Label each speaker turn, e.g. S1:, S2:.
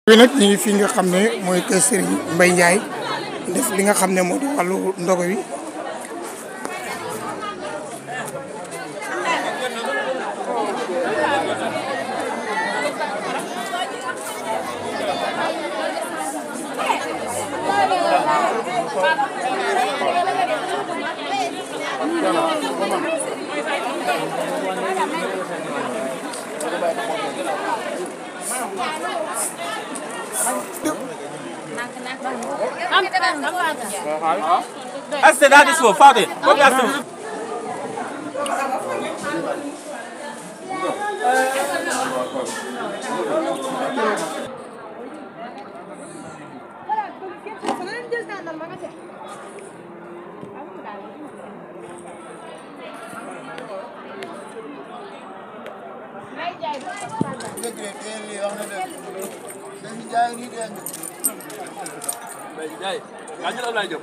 S1: bi nag ñu ngi fi nga xam ne mooy kër Serigne Mbaye Ndiaye def li nga xam ne moo di wàllu ndogu wi
S2: Aste daal di suuf Fatou boobu yaa suuf. Yaa jël Ablaye Diop.